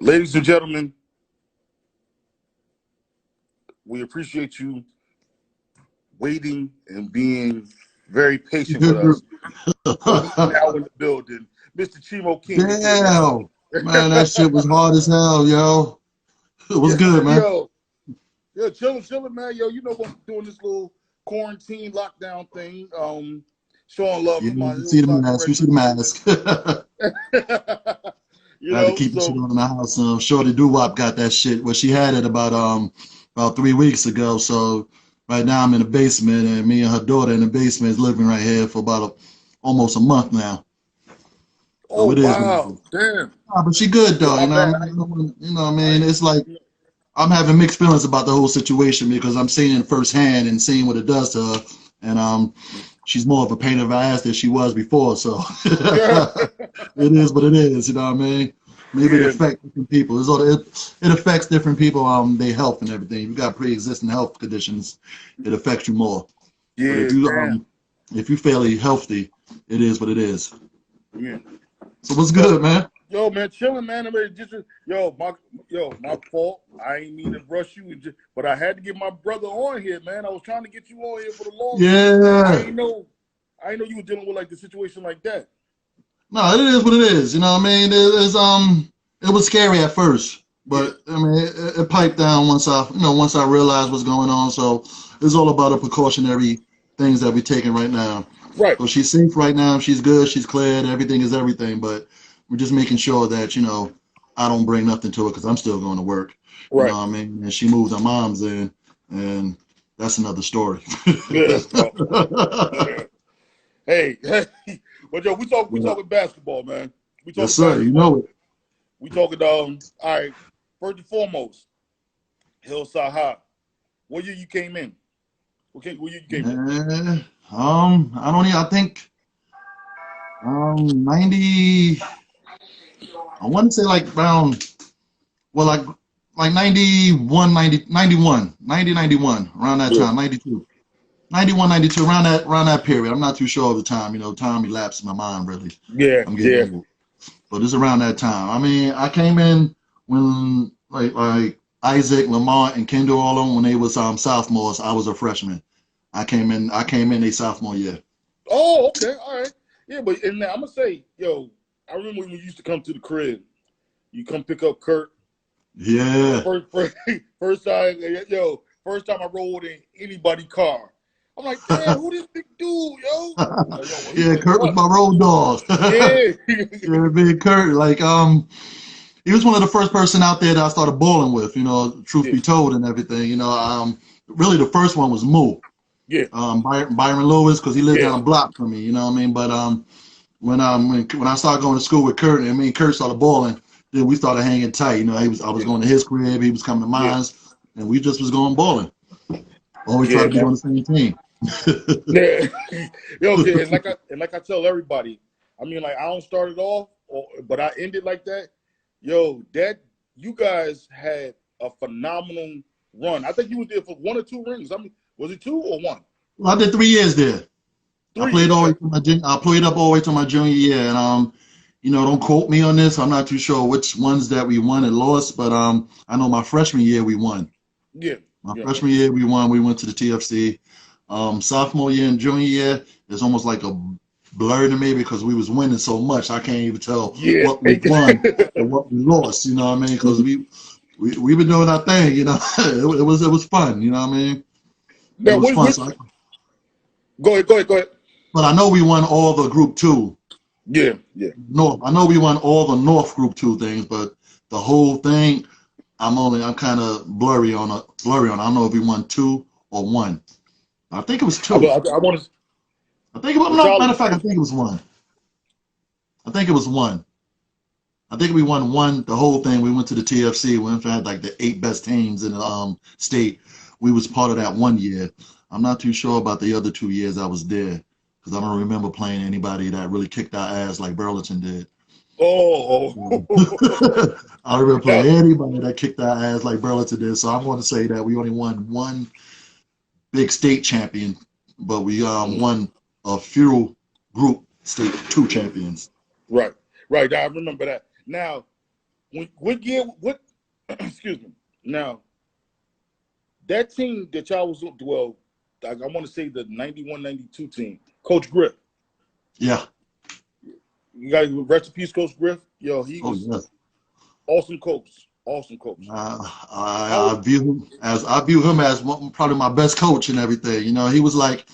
Ladies and gentlemen, we appreciate you waiting and being very patient with us. Now in the building, Mr. Jemo King. Damn, man, that shit was hard as hell, yo. It was good, man. Yo, chilling, man. Yo, you know what I'm doing this little quarantine lockdown thing. Showing love Yeah, to my you see the Hillside mask. You see the mask. You I had to know, keep the shit so on in the house. Shorty Doo-Wop got that shit. Well, she had it about 3 weeks ago. So right now I'm in the basement, and me and her daughter in the basement is living right here for almost a month now. oh So it is what it wow, is. damn. Nah, but she good Yeah, though, my you know bad. what I mean? You know what I I mean? It's like I'm having mixed feelings about the whole situation because I'm seeing it firsthand and seeing what it does to her. And she's more of a pain in the ass than she was before. So yeah, it is what it is, you know what I mean? Maybe it yeah, affects different people. It affects different people, their health and everything. If you got pre-existing health conditions, it affects you more. But yeah, damn. if you fairly healthy, it is what it is. Yeah. So what's Yo, good, man? yo, man, chilling, man. I mean, my fault. I ain't mean to rush you, but I had to get my brother on here, man. I was trying to get you on here for the longest. I Yeah. ain't know, I ain't know you were dealing with like the situation like that. No, it is what it is. You know what I mean? It was scary at first, Yeah, but I mean it piped down once I realized what's going on. So it's all about the precautionary things that we're taking right now. right, So she's safe right now. She's good. She's cleared. Everything is everything. But we're just making sure that I don't bring nothing to her because I'm still going to work. You know right. what I mean? And she moved her mom's in, and that's another story. Yeah. Yeah. Hey, hey, but yo, we Yeah. talking basketball, man. We Yes, talking sir. You basketball. know it. We talking all right. First and foremost, Hillside High. What year you came in? What year you came in? Yeah. I don't even, I think 90, I want to say like around, well, like 91, 90, 91, 90, 91, around that Yeah, time, 92, 91, 92, around that period. I'm not too sure of the time, time elapsed in my mind really. yeah, I'm yeah. getting old. But it's around that time. I mean, I came in when like Isaac, Lamont, and Kendall all on when they was sophomores. I was a freshman. I came in a sophomore year. Oh, okay, all right. Yeah, but and I'm gonna say, yo, I remember when you used to come to the crib. You come pick up Kurt. Yeah. First time, first time I rolled in anybody's car. I'm like, damn, who this big dude, yo? Like, yo, well, he Yeah, from Kurt was what? my road dog. Yeah, Yeah, big Kurt. Like, he was one of the first person out there that I started bowling with, truth yeah, be told and everything. Really the first one was Moo. yeah, Byron Lewis, because he lived yeah, down a block from me, you know what I mean? But when I started going to school with Kurt and me and Kurt started bowling, then we started hanging tight. I was yeah, going to his crib, he was coming to yeah, mine, and we just was going bowling. Always try yeah, to be man. on the same team. Yeah, yo, okay, and like I tell everybody, I mean, like I don't start it off, but I end it like that. Yo, that you guys had a phenomenal run. I think you was there for 1 or 2 rings. I mean, was it 2 or 1? Well, I did 3 years there. I 3. played all the way Okay. to I played up all the way to my junior year, and don't quote me on this. I'm not too sure which ones that we won and lost, but I know my freshman year we won. Yeah. My Yeah. freshman year we won. We went to the TFC. Sophomore year and junior year is almost like a blur to me because we was winning so much. I can't even tell Yeah. what we won and what we lost. You know what I mean? Because we been doing our thing. It was fun. You know what I mean? It Now, was fun. which? Go ahead. Go ahead. Go ahead. But I know we won all the group two. Yeah. Yeah. North. I know we won all the North Group 2 things, but the whole thing, I'm kind of blurry on. I don't know if we won 2 or 1. I think it was I, 2. I, I want to. I think it was no matter of fact. I think it was 1. I think it was 1. I think we won 1 the whole thing. We went to the TFC. We had like the 8 best teams in the state. We was part of that 1 year. I'm not too sure about the other 2 years I was there because I don't remember playing anybody that really kicked our ass like Burlington did. Oh. I don't remember Now, playing anybody that kicked our ass like Burlington did. So I'm going to say that we only won 1 big state champion, but we won a few group state 2 champions. right. Right. I remember that. Now, what year? What? Excuse me. Now, that team that y'all was I want to say the 91-92 team. Coach Griff. Yeah. You got rest in peace, Coach Griff. Yo, he was awesome coach. Awesome coach. I view him as probably my best coach and everything. You know, he was like,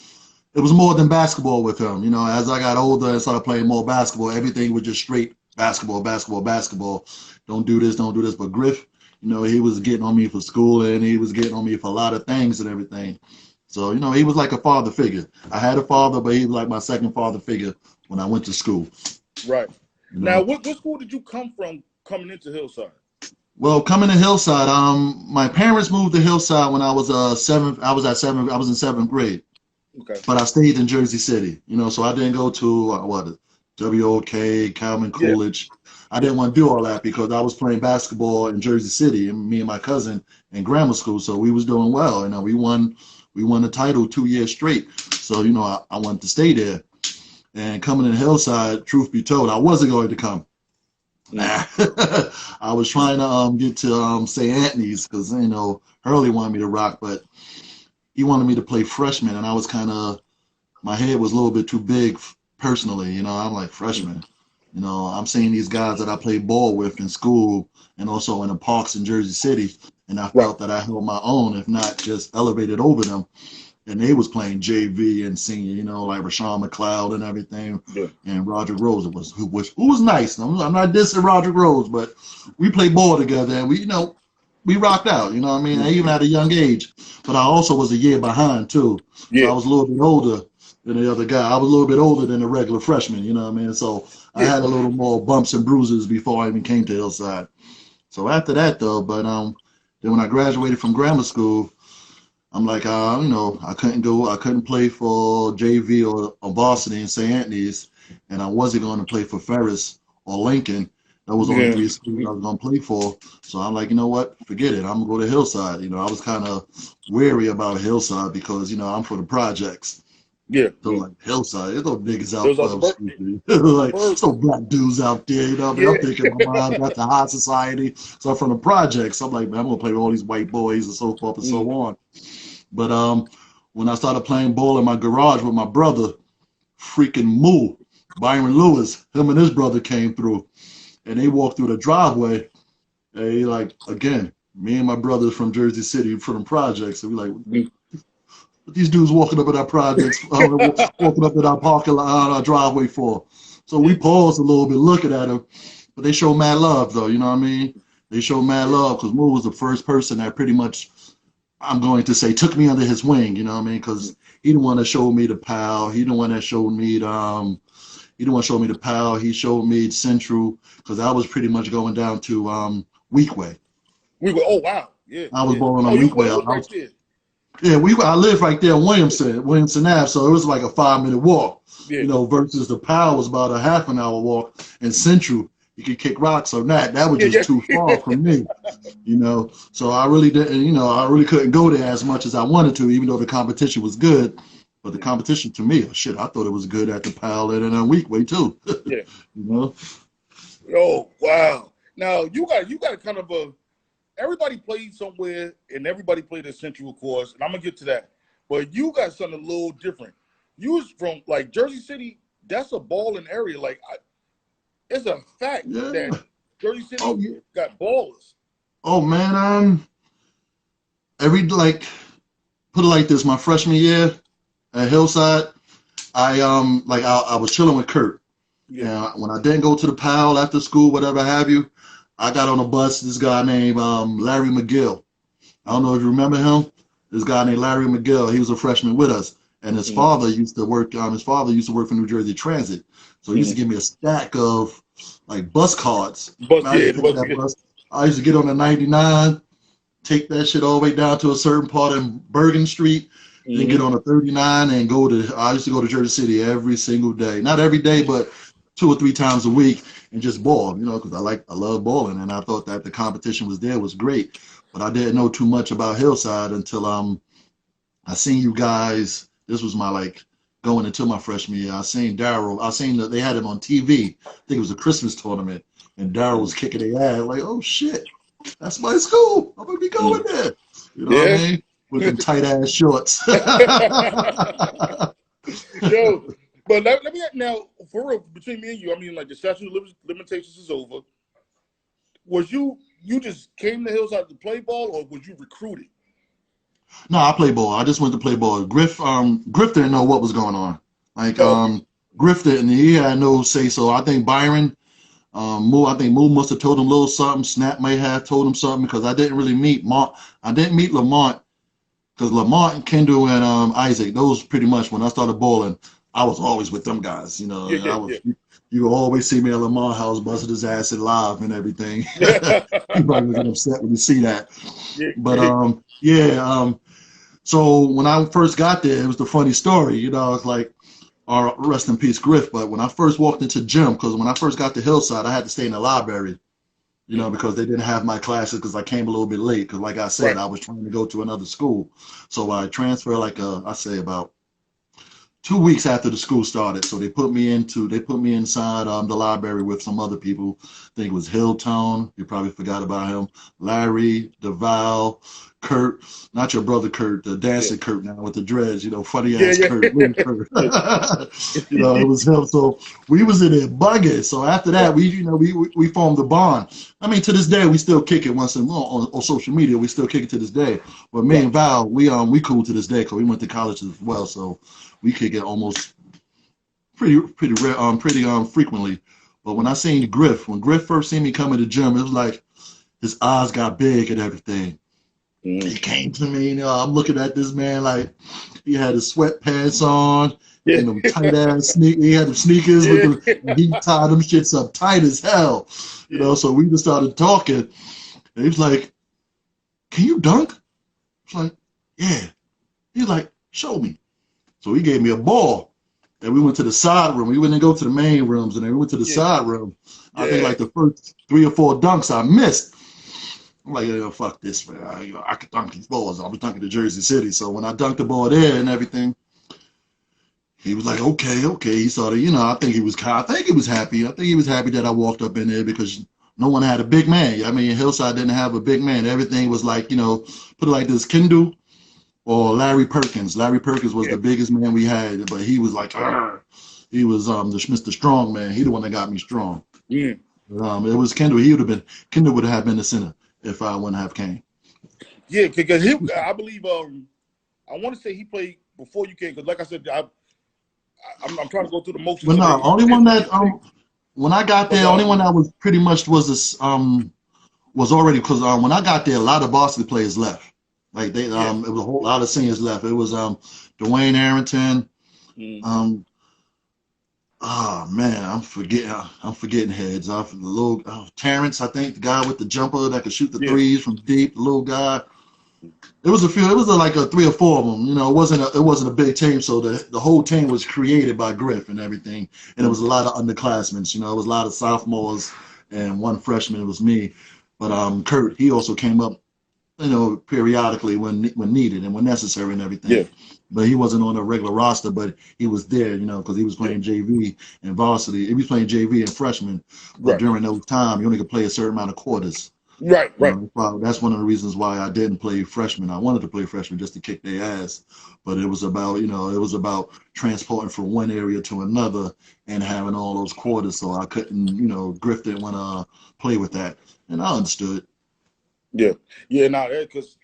it was more than basketball with him. You know, as I got older and started playing more basketball, everything was just straight basketball. Don't do this, don't do this. But Griff, you know, he was getting on me for school and he was getting on me for a lot of things and everything. So, you know, he was like a father figure. I had a father, but he was like my second father figure when I went to school. Right. You know? Now, what school did you come from coming into Hillside? Well, coming to Hillside, my parents moved to Hillside when I was I was in seventh grade. Okay. But I stayed in Jersey City, you know, so I didn't go to WOK, Calvin Coolidge. I didn't want to do all that because I was playing basketball in Jersey City, and me and my cousin in grammar school, so we was doing well. You know, we won the title 2 years straight. So, you know, I wanted to stay there. And coming in Hillside, truth be told, I wasn't going to come. I was trying to get to St. Anthony's because, you know, Hurley wanted me to rock, but he wanted me to play freshman, and I was my head was a little bit too big personally. You know, I'm like, freshman. You know, I'm seeing these guys that I played ball with in school and also in the parks in Jersey City, and I felt that I held my own, if not just elevated over them. And they was playing JV and senior, you know, like Rashawn McLeod and everything, and Roderick Rose who was nice. I'm not dissing Roderick Rose, but we played ball together and we rocked out, you know what I mean? I even at a young age, but I also was a year behind too. So I was a little bit older than the other guy. I was a little bit older than the regular freshman, you know what I mean? So I had a little more bumps and bruises before I even came to Hillside. So after that though, but then when I graduated from grammar school, I'm like, you know, I couldn't play for JV or varsity in St. Anthony's, and I wasn't going to play for Ferris or Lincoln. That was only 3 schools I was going to play for. So I'm like, you know what? Forget it. I'm going to go to Hillside. You know, I was kind of wary about Hillside because, you know, I'm for the projects. Yeah. So like Hillside, there's no niggas out there. Like, there's no black dudes out there. You know what I mean? I'm thinking my mind got the high society. So I'm from the projects. I'm like, man, I'm going to play with all these white boys and so forth and so on. But when I started playing ball in my garage with my brother, freaking Moo, Byron Lewis, him and his brother came through. And they walked through the driveway. And he like, again, me and my brothers from Jersey City, from the projects. And we like, what these dudes walking up at our projects, walking up at our parking lot, our driveway for? So we paused a little bit looking at him. But they showed mad love, though, you know what I mean? They showed mad love because Moo was the first person that pretty much, I'm going to say, took me under his wing, you know what I mean? Because he didn't want to show me the PAL. He didn't want to show me the PAL. He showed me Central because I was pretty much going down to Weekway. Weekway. Oh wow, yeah. I was born on Weekway. Right there. Yeah, I lived right there in Williamson Ave, so it was like a 5-minute walk. Yeah. You know, versus the PAL was about a half an hour walk, and Central you could kick rocks on that. That was just too far from me, you know. So I really didn't, you know, I really couldn't go there as much as I wanted to, even though the competition was good. But the competition to me, shit, I thought it was good at the PAL and a Weekway too. Yeah. You know. Oh wow! Now you got kind of everybody played somewhere and everybody played at Central, of course, and I'm gonna get to that. But you got something a little different. You was from like Jersey City. That's a balling area. Like it's a fact that Jersey City got ballers. Oh man, put it like this. My freshman year at Hillside, I was chilling with Kurt. Yeah. And when I didn't go to the PAL after school, whatever have you, I got on a bus. This guy named Larry McGill. I don't know if you remember him. This guy named Larry McGill. He was a freshman with us, and his father used to work. For New Jersey Transit, so he used to give me a stack of like bus cards. I used to get on the 99, take that shit all the way down to a certain part in Bergen Street, then get on a 39 and I used to go to Jersey City every single day. Not every day, but 2 or 3 times a week and just ball, you know, because I love balling, and I thought that the competition was great. But I didn't know too much about Hillside until I seen you guys. This was my going into my freshman year. I seen Daryl. I seen that they had him on TV. I think it was a Christmas tournament and Daryl was kicking their ass. Like, oh shit, that's my school. I'm gonna be going there. You know what I mean? With them tight ass shorts. Yo, but let me now for real between me and you. I mean, like the statute of limitations is over. Was you just came to Hillside to play ball, or was you recruited? No, I play ball. I just went to play ball. Griff didn't know what was going on. Like Griff didn't. He had no say so. I think Byron, I think Moo must have told him a little something. Snap may have told him something because I didn't really meet Mont. I didn't meet Lamont because Lamont and Kendall and Isaac, those pretty much when I started bowling, I was always with them guys. You know, you always see me at Lamont house busting his ass in live and everything. He probably was upset when you see that. But so when I first got there, it was the funny story. You know, it's like, rest in peace, Griff. But when I first walked into gym, because when I first got to Hillside, I had to stay in the library, you know, because they didn't have my classes because I came a little bit late. Because like I said, I was trying to go to another school. So I transferred I say about 2 weeks after the school started. So they put me inside the library with some other people. I think it was Hilltown. You probably forgot about him. Larry, DeVal, Kurt, not your brother Kurt, the dancing Kurt now with the dreads, you know, funny ass Kurt, Kurt. You know, it was him. So we was in there bugging. So after that, we formed a bond. I mean, to this day, we still kick it once in a while on social media. We still kick it to this day. But me and Val, we cool to this day because we went to college as well. So we kick it almost pretty frequently. But when I seen when Griff first seen me come in the gym, it was like his eyes got big and everything. He came to me, you know, I'm looking at this man like he had his sweatpants on and them tight ass sneakers. He had them sneakers with them, and he tied them shits up tight as hell. You know, so we just started talking. And he was like, "Can you dunk?" I was like, "Yeah." He was like, "Show me." So he gave me a ball. And we went to the side room. We wouldn't go to the main rooms, and then we went to the side room. I think like the first 3 or 4 dunks I missed. I'm like, fuck this, man. I could dunk these balls. I was dunking to Jersey City. So when I dunked the ball there and everything, he was like, okay. He started, you know, I think he was happy. I think he was happy that I walked up in there because no one had a big man. I mean, Hillside didn't have a big man. Everything was like, you know, put it like this, Kendall or Larry Perkins. Larry Perkins was the biggest man we had, but he was like, he was Mr. Strong Man. He the one that got me strong. It was Kendall. Kendall would have been the center if I wouldn't have came. Yeah, because I believe I want to say he played before you came. Because like I said, I'm trying to go through the motions. But no, only one that when I got there, only one that was pretty much was already because when I got there, a lot of varsity players left. Like it was a whole lot of seniors left. It was Dwayne Arrington. Oh man, I'm forgetting heads. The little Terrence, I think, the guy with the jumper that could shoot the threes from deep, the little guy. It was like 3 or 4 of them. You know, it wasn't a big team, so the whole team was created by Griff and everything. And it was a lot of underclassmen. You know, it was a lot of sophomores and 1 freshman. It was me, but Kurt, he also came up, you know, periodically when needed and when necessary and everything. Yeah. But he wasn't on a regular roster, but he was there, you know, because he was playing JV and varsity. He was playing JV and freshman, but during those time, you only could play a certain amount of quarters. Right. That's one of the reasons why I didn't play freshman. I wanted to play freshman just to kick their ass, but it was about transporting from one area to another and having all those quarters. So I couldn't, you know, Griff didn't want to play with that, and I understood. Yeah, because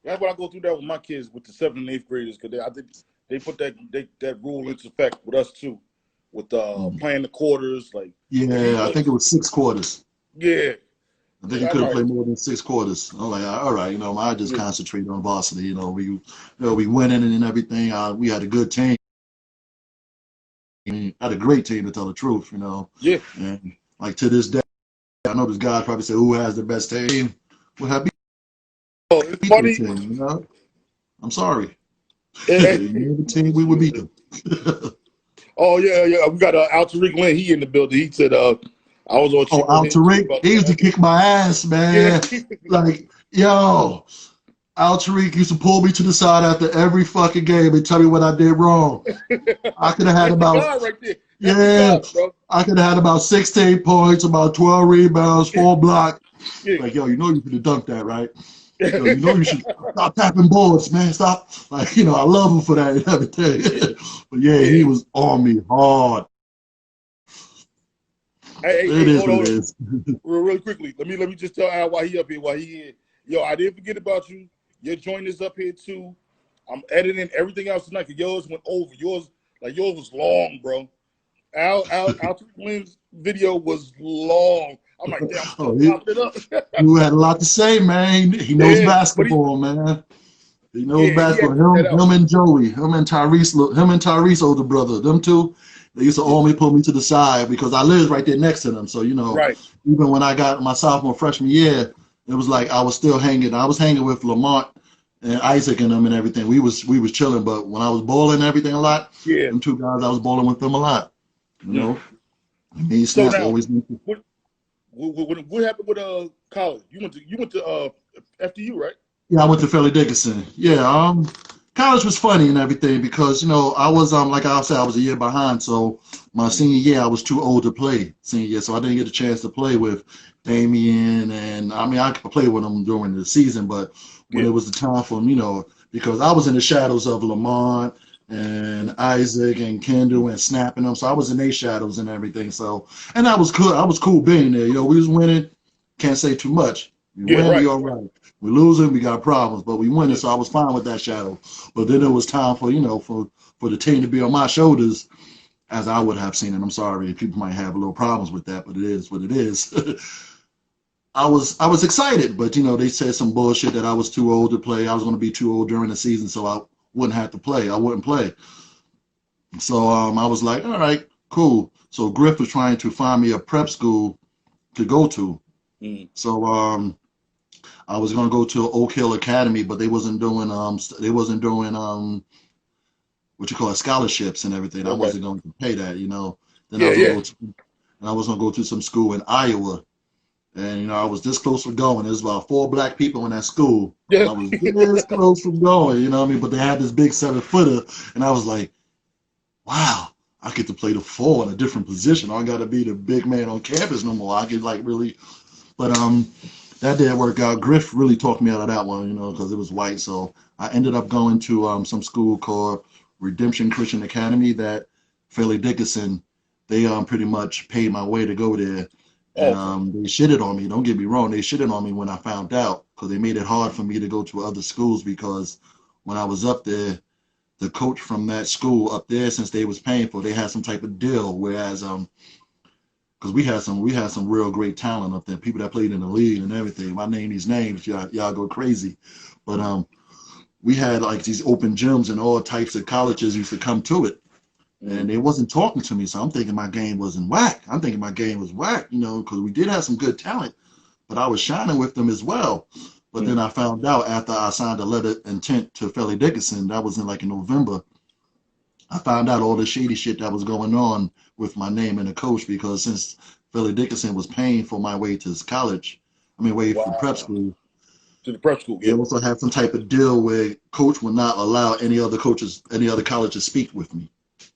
that's what I go through that with my kids with the 7th and 8th graders because I think they put that rule into effect with us too, with playing the quarters. Like I think it was 6 quarters. Yeah, I think you couldn't play more than 6 quarters. I'm like, all right, you know, I just concentrate on varsity. You know, we winning and everything. We had a good team. I had a great team to tell the truth. You know. Yeah. And like to this day, I know this guy probably said, "Who has the best team?" Well, have it's funny. Team, you know? I'm sorry. The team, we would beat them. Oh yeah. We got Al Tariq Lynn. He in the building. He said, "I was on." Oh, Al Tariq, he used to kick my ass, man. Like, yo, Al Tariq used to pull me to the side after every fucking game and tell me what I did wrong. I could have had about. Right there. Every Yeah, time, bro. I could have had about 16 points, about 12 rebounds, 4 blocks. Yeah. Like, yo, you know you could have dunked that, right? Yo, you know you should stop tapping boards, man. Stop. Like, I love him for that and everything. But yeah, he Yeah. was on me hard. It is Hold what it on. is. Really quickly. Let me just tell Al why he up here, why he here. Yo, I didn't forget about you. Your joint is up here too. I'm editing everything else tonight because yours went over. Yours was long, bro. Al Lynn's video was long. I'm like, damn, I'm still Oh, popping it up. you had a lot to say, man. He knows Yeah, but basketball, man. He knows he had basketball. to get that out. Him and Joey, him and Tyrese, older brother, them two. They used to Yeah, always pull me to the side because I lived right there next to them. So right. even when I got my sophomore freshman year, it was like I was still hanging. I was hanging with Lamont and Isaac and them and everything. We was chilling. But when I was bowling and everything a lot, Yeah. them two guys, I was bowling with them a lot. You Mm. know, me So Snap now, always. what happened with college? You went to FDU, right? Yeah, I went to Philly Dickinson. Yeah, college was funny and everything because I was like I said, I was a year behind. So my Mm. senior year, I was too old to play senior year, so I didn't get a chance to play with Damian, and I mean I could play with them during the season, but when Yeah. it was the time for them, because I was in the shadows of Lamont and Isaac and Kendall and snapping them, so I was in their shadows and everything. So and I was cool. I was cool being there. We was winning. Can't say too much. We Yeah, win, we right. all right. We losing, we got problems, but we winning, Yeah. so I was fine with that shadow. But then it was time for for the team to be on my shoulders, as I would have seen it. I'm sorry, people might have a little problems with that, but it is what it is. I was excited, but they said some bullshit that I was too old to play. I was going to be too old during the season, so I wouldn't have to play. I wouldn't play. So I was like, all right, cool. So Griff was trying to find me a prep school to go to. Mm. So I was gonna go to Oak Hill Academy, but they wasn't doing what you call it, scholarships and everything. I Okay. wasn't going to pay that. Then I Yeah, was gonna yeah. go to and I was gonna go to some school in Iowa. And I was this close from going. There's about 4 black people in that school. Yeah. I was this close from going, what I mean? But they had this big 7-footer, and I was like, wow, I get to play the 4 in a different position. I don't gotta be the big man on campus no more. I get like really but that didn't work out. Griff really talked me out of that one, because it was white. So I ended up going to some school called Redemption Christian Academy that Fairleigh Dickinson, they pretty much paid my way to go there. And Okay. they shitted on me. Don't get me wrong. They shitted on me when I found out because they made it hard for me to go to other schools because when I was up there, the coach from that school up there, since they was paying for, they had some type of deal. Whereas because we had some real great talent up there, people that played in the league and everything. If I name these names, y'all go crazy. But we had like these open gyms and all types of colleges used to come to it. And Mm. they wasn't talking to me, so I'm thinking my game wasn't whack. I'm thinking my game was whack, because we did have some good talent, but I was shining with them as well. But then Mm. I found out after I signed a letter of intent to Fairleigh Dickinson, that was in November. I found out all the shady shit that was going on with my name and the coach because since Fairleigh Dickinson was paying for my way to college, way for prep Wow. school, To the prep school, they yeah. also had some type of deal where coach would not allow any other college to speak with me.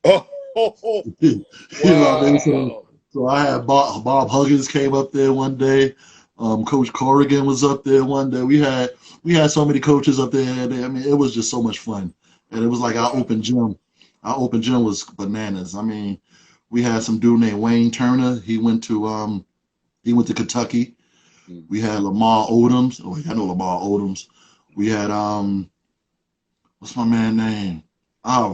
Oh, oh, oh. you know what I mean? So, Wow. so I had Bob Huggins came up there one day. Coach Corrigan was up there one day. We had so many coaches up there. It was just so much fun, and it was like our Wow. open gym. Our open gym was bananas. We had some dude named Wayne Turner. He went to Kentucky. Mm. We had Lamar Odoms. Oh, I know Lamar Odoms. We had what's my man name?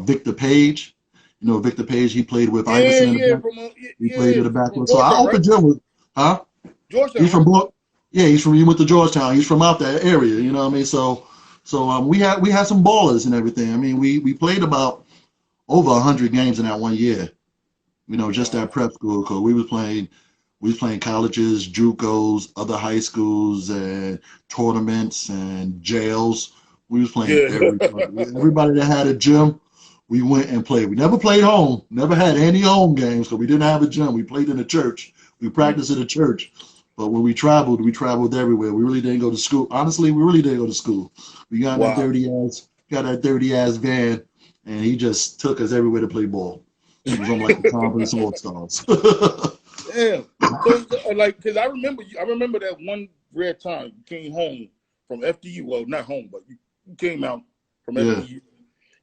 Victor Page. Victor Page. He played with Yeah, Iverson in the yeah, back. from He played in the from backcourt. So our Georgetown, right? open gym was, huh? Georgetown, He's from right? Yeah, he went to Georgetown. He's from out that area. You know what I mean? So we had some ballers and everything. We played about over 100 games in that one year. Just Wow. that prep school because we was playing colleges, JUCOs, other high schools, and tournaments and jails. We was playing Yeah. everybody that had a gym. We went and played. We never played home. Never had any home games because we didn't have a gym. We played in the church. We Mm. practiced in the church. But when we traveled everywhere. We really didn't go to school. Honestly, we really didn't go to school. We got in that Wow. dirty ass van, and he just took us everywhere to play ball. He was on like the Conference All Stars. Yeah. So like, because I remember that one rare time you came home from FDU. Well, not home, but you came out from FDU.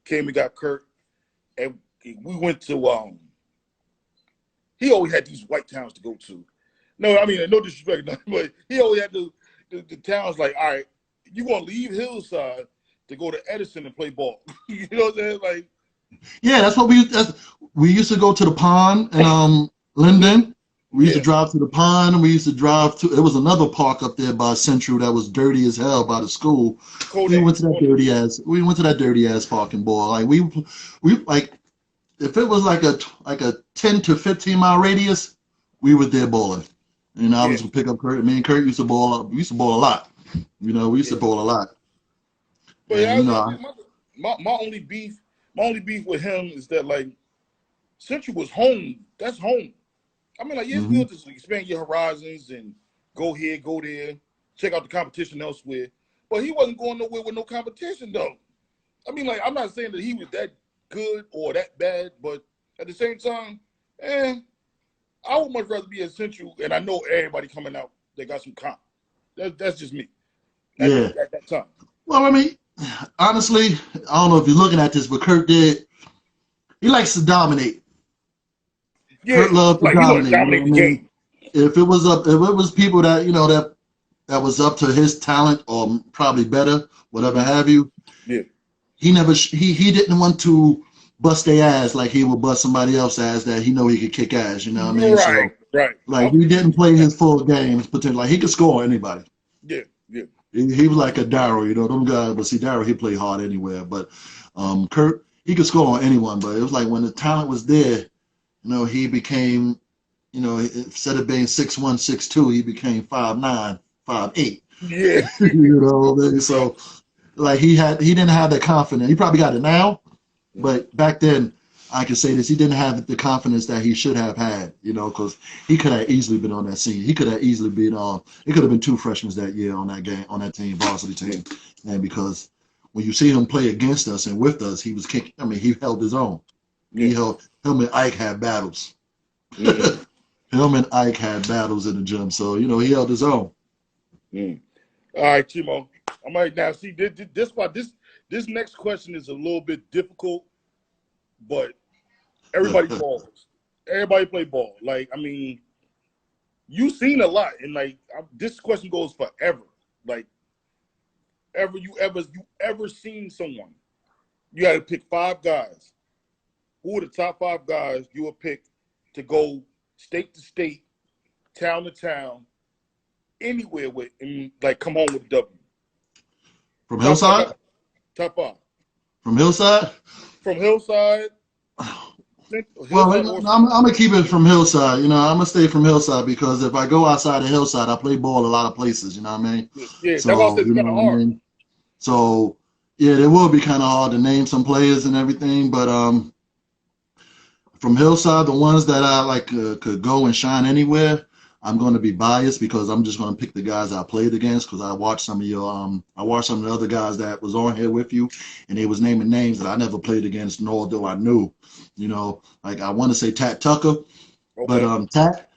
Came and got Kurt, and we went to he always had these white towns to go to. No, I mean, no disrespect, but he always had the towns like, all right, you gonna leave Hillside to go to Edison and play ball. You know what I'm saying? Like, yeah, that's what we used to go to the pond in Linden. We used to drive to the pond, and we used to drive to. It was another park up there by Central that was dirty as hell by the school. We went to that dirty ass parking ball. Like we like, if it was like a 10 to 15 mile radius, we were there bowling. And I was gonna pick up Kurt. Me and Kurt used to bowl. We used to bowl a lot. You know, we used to bowl a lot. But my only beef with him is that, like, Central was home. That's home. I mean, like, it's good to expand your horizons and go here, go there, check out the competition elsewhere. But he wasn't going nowhere with no competition, though. I mean, like, I'm not saying that he was that good or that bad, but at the same time, I would much rather be at Central, and I know everybody coming out, they got some comp. That's just me. At that time. Well, I mean, honestly, I don't know if you're looking at this, but Kurt he likes to dominate. Yeah, Kurt loved to dominate the game. If it was people that, you know, that was up to his talent or probably better, whatever have you. Yeah. He didn't want to bust their ass like he would bust somebody else's ass that he know he could kick ass, you know what I mean? Right. Like, he didn't play his full games, potentially. Like, he could score on anybody. Yeah. He was like a Darryl, you know, them guys. But see, Darryl, he played hard anywhere. But Kurt, he could score on anyone. But it was like when the talent was there, you know, he became, you know, instead of being 6'1", 6'2", he became 5'9", 5'8". Yeah. You know, so like he didn't have that confidence. He probably got it now, but back then, I can say this, he didn't have the confidence that he should have had, you know, because he could have easily been on that scene. He could have easily been it could have been 2 freshmen that year on that game, on that team, varsity team. And because when you see him play against us and with us, he was kicking. I mean, he held his own. Him and Ike had battles. Him and Ike had battles in the gym. So, you know, he held his own. All right, Jemo. I might now see this next question is a little bit difficult, but everybody balls. Everybody play ball. Like, I mean, you've seen a lot, and like this question goes forever. Like, you ever seen someone? You got to pick 5 guys. Who are the top 5 guys you would pick to go state to state, town to town, anywhere with, and like come home with a W? From Hillside? Top 5. From Hillside? From Hillside. Well, I'm gonna keep it from Hillside. You know, I'm gonna stay from Hillside because if I go outside of Hillside, I play ball a lot of places. You know what I mean? Yeah, so, that's kind of hard. I mean? So, yeah, it will be kind of hard to name some players and everything. But from Hillside, the ones that I like could go and shine anywhere. I'm going to be biased because I'm just going to pick the guys I played against because I watched some of the other guys that was on here with you, and they was naming names that I never played against, nor do I knew. You know, like I want to say Tat Tucker, but Tat,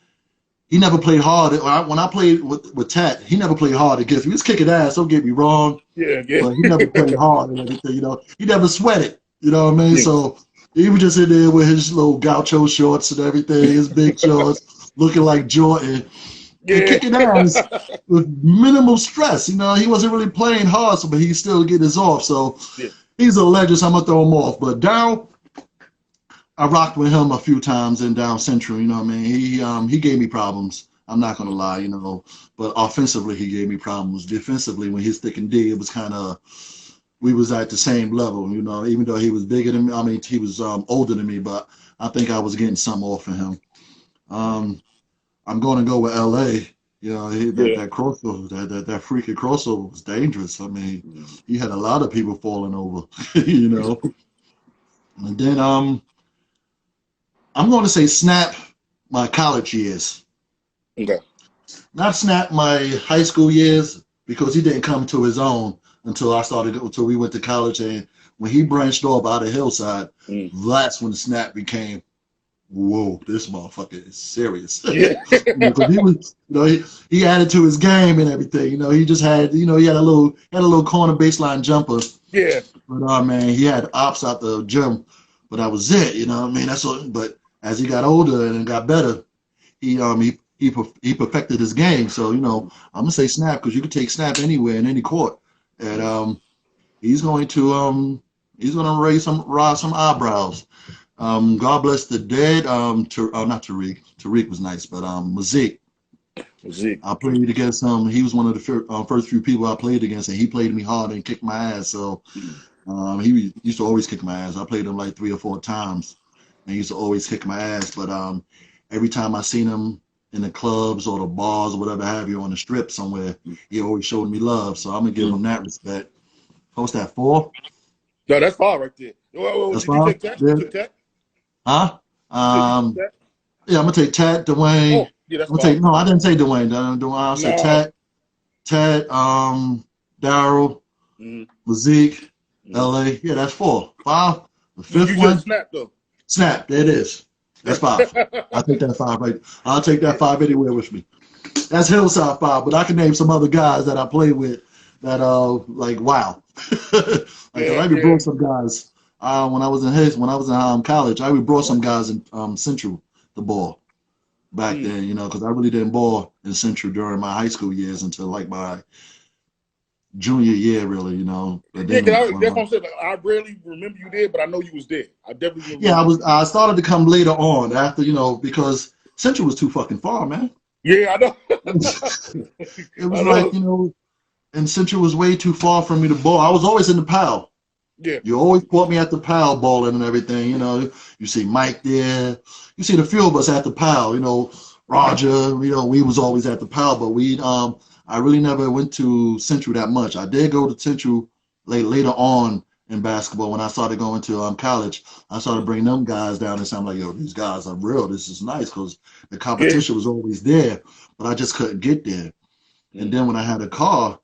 he never played hard. When I played with Tat, he never played hard against me. He was kicking ass, don't get me wrong. Yeah. But he never played hard and everything, you know. He never sweated, you know what I mean? Yeah. So he was just in there with his little gaucho shorts and everything, his big shorts, looking like Jordan. And kicking ass with minimal stress. You know, he wasn't really playing hard, but he still get his off. So he's a legend, so I'm going to throw him off. But Darryl, I rocked with him a few times in Down Central, you know what I mean? He gave me problems. I'm not going to lie, you know. But offensively, he gave me problems. Defensively, when he's thick and D, it was kind of, we was at the same level, you know, even though he was bigger than me. I mean, he was older than me, but I think I was getting some off of him. I'm going to go with L.A. You know, that crossover, that freaky crossover was dangerous. I mean, he had a lot of people falling over, you know. And then I'm going to say Snap my college years. Okay. Not Snap my high school years because he didn't come to his own until we went to college. And when he branched off out of Hillside, that's when Snap became whoa, this motherfucker is serious. Yeah. Because he was, he added to his game and everything. He just had, he had a little corner baseline jumper. Yeah. But man, he had ops out the gym, but that was it. That's what. But as he got older and got better, he perfected his game. So I'm gonna say Snap because you can take Snap anywhere in any court, and he's going to raise some eyebrows. God bless the dead. Not Tariq. Tariq was nice, but Mazik. I played against him. He was one of the first few people I played against, and he played me hard and kicked my ass. So he used to always kick my ass. I played him like 3 or 4 times, and he used to always kick my ass. But every time I seen him in the clubs or the bars or whatever have you on the strip somewhere, he always showed me love. So I'm gonna give him that respect. What's that, 4? No, that's 5 right there. That's did you 5? take that? Yeah. You took that? Huh? Yeah, I'm gonna take Tat, Dwayne. Oh, yeah, that's No, I didn't say Dwayne. I'll say Tat, Daryl, Mazik, LA. Yeah, that's 4. 5. The 5th one. Snap though. Snap. There it is. That's 5. I'll take that 5 right. I'll take that 5 anywhere with me. That's Hillside 5, but I can name some other guys that I played with that like wow. I brought some guys when I was in college. I brought some guys in Central the ball back then, because I really didn't ball in Central during my high school years until like my junior year, really, But then, that's what I'm saying. Like, I rarely remember you there, but I know you was there. I definitely remember. I started to come later on after, because Central was too fucking far, man. Yeah, I know. It was like, and Central was way too far for me to ball. I was always in the PAL. Yeah. You always caught me at the PAL balling and everything, You see Mike there. You see the few of us at the PAL, Roger, we was always at the PAL, but I really never went to Central that much. I did go to Central later on in basketball when I started going to college. I started bringing them guys down and saying, I'm like, yo, these guys are real. This is nice because the competition was always there, but I just couldn't get there. And then when I had a car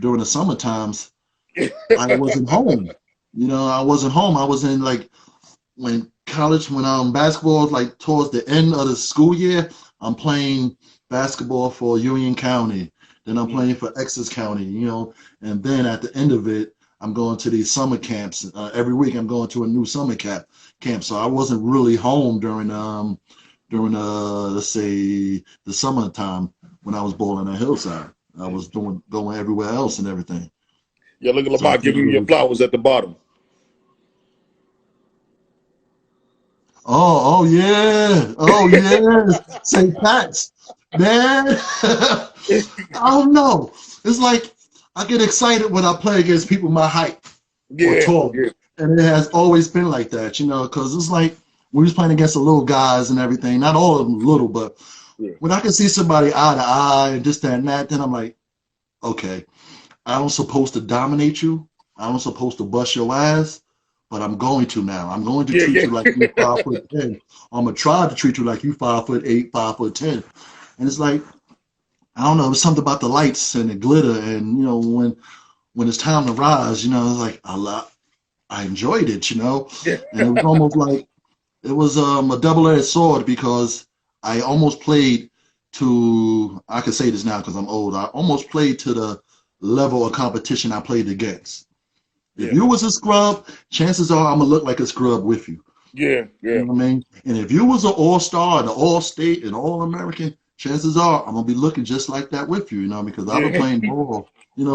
during the summer times, I wasn't home. I wasn't home. I was in like when basketball was like towards the end of the school year, I'm playing basketball for Union County. Then I'm playing for Essex County, and then at the end of it, I'm going to these summer camps. Every week I'm going to a new summer camp. So I wasn't really home during let's say the summertime when I was bowling at Hillside. I was going everywhere else and everything. Yeah, look at Lamar giving you your flowers at the bottom. Oh yeah. St. Pat's. Man. I don't know. It's like I get excited when I play against people my height or tall. Yeah. And it has always been like that, because it's like we was playing against the little guys and everything. Not all of them little, but when I can see somebody eye to eye and this, that, and that, then I'm like, okay, I don't supposed to dominate you. I don't supposed to bust your ass, but I'm going to now. I'm going to treat you like you're 5'10". I'm going to try to treat you like you 5'8", 5'10". And it's like, I don't know, it's something about the lights and the glitter and, when it's time to rise, it's like I enjoyed it, And it was almost like it was a double-edged sword because I almost played to, I can say this now because I'm old, I almost played to the level of competition I played against. If you was a scrub, chances are I'm going to look like a scrub with you. Yeah. You know what I mean? And if you was an all-star, the all-state, and all-American, chances are I'm going to be looking just like that with you, because I've been playing ball.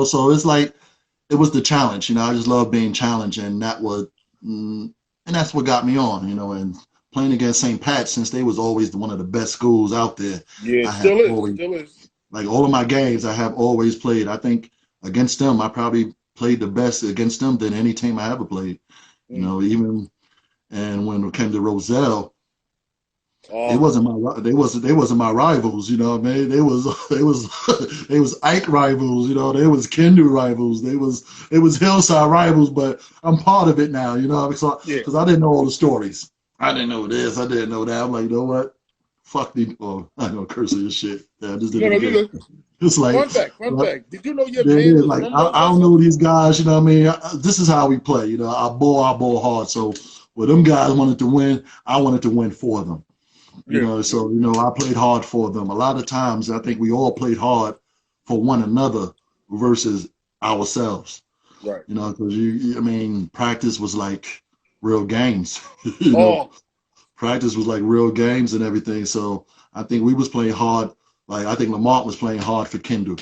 So it's like, it was the challenge, I just love being challenged, and that's what got me on, and playing against St. Pat, since they was always one of the best schools out there. Yeah, still is. Like all of my games, I have always played. I think against them, I probably played the best against them than any team I ever played. Even and when it came to Roselle, they wasn't my rivals. You know what I mean? They was Ike rivals. They was Kendu rivals. They was Hillside rivals. But I'm part of it now. Because I didn't know all the stories. I didn't know this. I didn't know that. I'm like, you know what? Fuck the. Oh, I know cursing and shit. Yeah, I just didn't. It's like fun fact. Did you know your man was like I don't know these guys. You know what I mean? This is how we play. I ball hard. So when them guys wanted to win, I wanted to win for them. You Yeah. know, so I played hard for them. A lot of times, I think we all played hard for one another versus ourselves. Right. Because I mean, practice was like real games. you know, Oh, practice was like real games and everything. So I think we was playing hard. Like I think Lamont was playing hard for Kendall.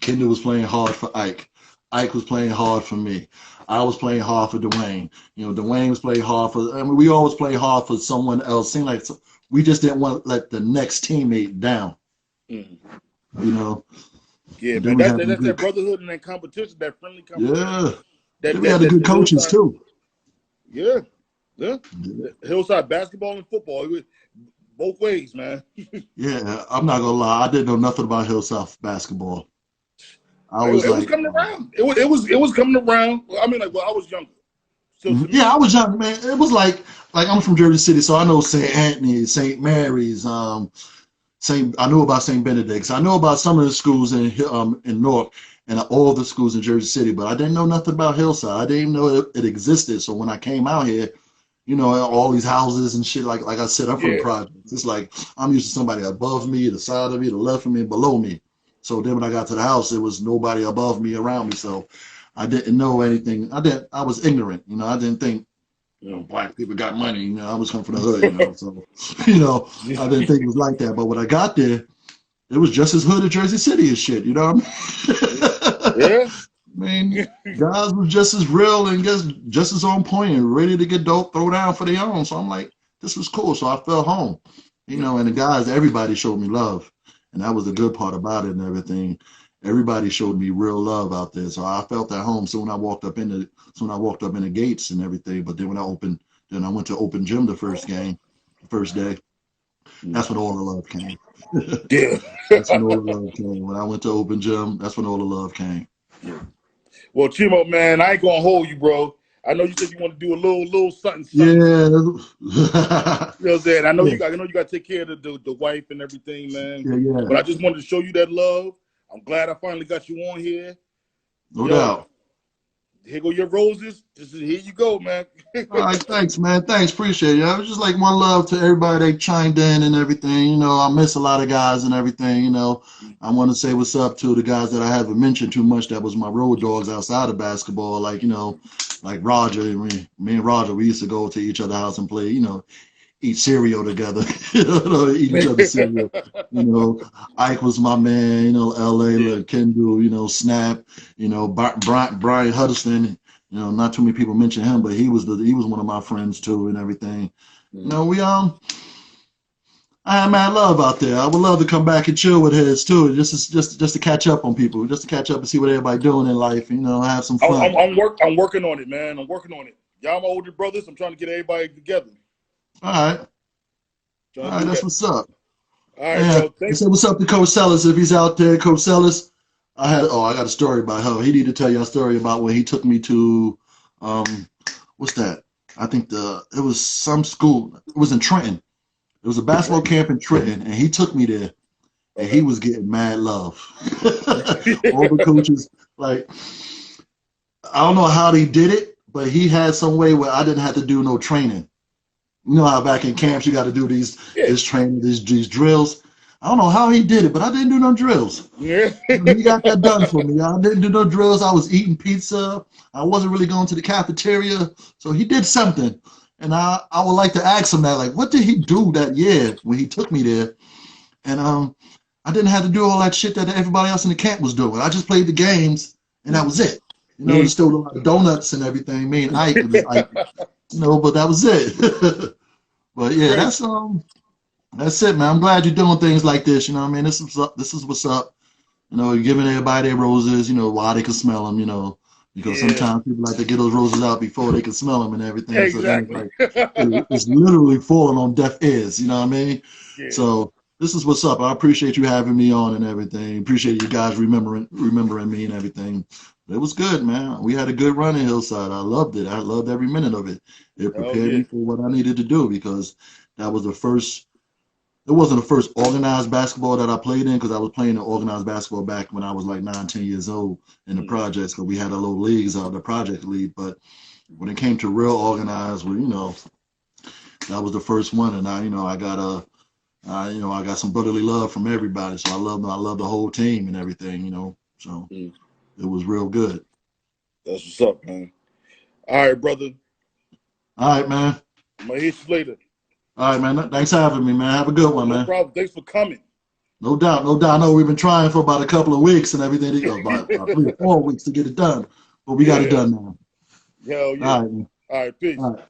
Kendall was playing hard for Ike. Ike was playing hard for me. I was playing hard for Dwayne. Dwayne was playing hard for. I mean, we always play hard for someone else. Seemed like we just didn't want to let the next teammate down. mm. You know. Yeah, And then man. we had some That's that good. brotherhood and that competition, that friendly competition. Yeah. That Then we had the that good the coaches hillside. too. Yeah, yeah. The hillside basketball and football. It was both ways, man. Yeah, I'm not gonna lie. I didn't know nothing about Hillside basketball. I was It was like, coming around. It was coming around. I mean, like, well, I was younger. So to yeah, I me, was young, man. It was like I'm from Jersey City, so I know St. Anthony, St. Mary's, I knew about St. Benedict's. I know about some of the schools in Newark and all the schools in Jersey City, but I didn't know nothing about Hillside. I didn't even know it existed. So when I came out here, all these houses and shit, like I said, I'm from the yeah, projects. It's like I'm used to somebody above me, the side of me, the left of me, below me. So then when I got to the house, it was nobody above me, around me. So I didn't know anything. I was ignorant. I didn't think, black people got money. I was coming from the hood, so, I didn't think it was like that. But when I got there, it was just as hood as Jersey City as shit, what I mean? yeah. I mean, guys was just as real and just as on point and ready to get dope, throw down for their own. So I'm like, this was cool. So I felt home, and the guys, everybody showed me love. And that was the good part about it and everything. Everybody showed me real love out there. So I felt at home soon I walked up in the gates and everything. But then then I went to open gym the first day. That's when all the love came. Yeah. That's when all the love came. When I went to open gym, that's when all the love came. Yeah. Well, Jemo, man, I ain't gonna hold you, bro. I know you said you want to do a little something, something. Yeah. You know what I'm saying? I know Yeah. you got to take care of the wife and everything, man. Yeah. But I just wanted to show you that love. I'm glad I finally got you on here. No doubt. Here go your roses. Here you go, man. All right, thanks, man. Thanks, appreciate it. I was just like one love to everybody that chimed in and everything. I miss a lot of guys and everything. I want to say what's up to the guys that I haven't mentioned too much. That was my road dogs outside of basketball. Like like Roger. Me and Roger, we used to go to each other's house and play. Eat cereal together. Eat each other's cereal. Ike was my man. L.A. Kendall. Snap. Brian Huddleston. Not too many people mention him, but he was one of my friends too, and everything. I had mad love out there. I would love to come back and chill with his too, just to catch up on people, just to catch up and see what everybody doing in life. Have some fun. I'm working on it, man. I'm working on it. Y'all my older brothers. I'm trying to get everybody together. All right. That's what's up. All right, bro. Say what's up to Coach Sellis if he's out there. Coach Sellis, I got a story about him. He need to tell you a story about when he took me to, what's that? I think it was some school. It was in Trenton. It was a basketball camp in Trenton, and he took me there, and he was getting mad love. All the coaches, like, I don't know how he did it, but he had some way where I didn't have to do no training. You know how back in camps you got to do this training, these drills. I don't know how he did it, but I didn't do no drills. Yeah. He got that done for me. I didn't do no drills. I was eating pizza. I wasn't really going to the cafeteria. So he did something. And I would like to ask him that, like, what did he do that year when he took me there? And I didn't have to do all that shit that everybody else in the camp was doing. I just played the games, and that was it. There's still a lot of donuts and everything. Me and Ike, but that was it. But yeah, that's it, man. I'm glad you're doing things like this. You know what I mean? This is what's up. You're giving everybody their roses, while they can smell them, because sometimes people like to get those roses out before they can smell them and everything. Exactly. So it's literally falling on deaf ears, you know what I mean? Yeah. So this is what's up. I appreciate you having me on and everything. Appreciate you guys remembering me and everything. It was good, man. We had a good run in Hillside. I loved it. I loved every minute of it. It prepared me for what I needed to do, because that was the first. It wasn't the first organized basketball that I played in, because I was playing in organized basketball back when I was like 9, 10 years old in the projects, because we had a little leagues out, the project league. But when it came to real organized, That was the first one, and I got I got some brotherly love from everybody. So I love the whole team and everything. So Mm. it was real good. That's what's up, man. All right, brother. All right, man. I'm gonna hit you later. All right, man. Thanks for having me, man. Have a good one, No man. problem. Thanks for coming. No doubt, no doubt. I know we've been trying for about a couple of weeks and everything, about 3 or 4 weeks to get it done, but we got it Yeah. done now. Hell yeah. All right, man. All right, peace. All right.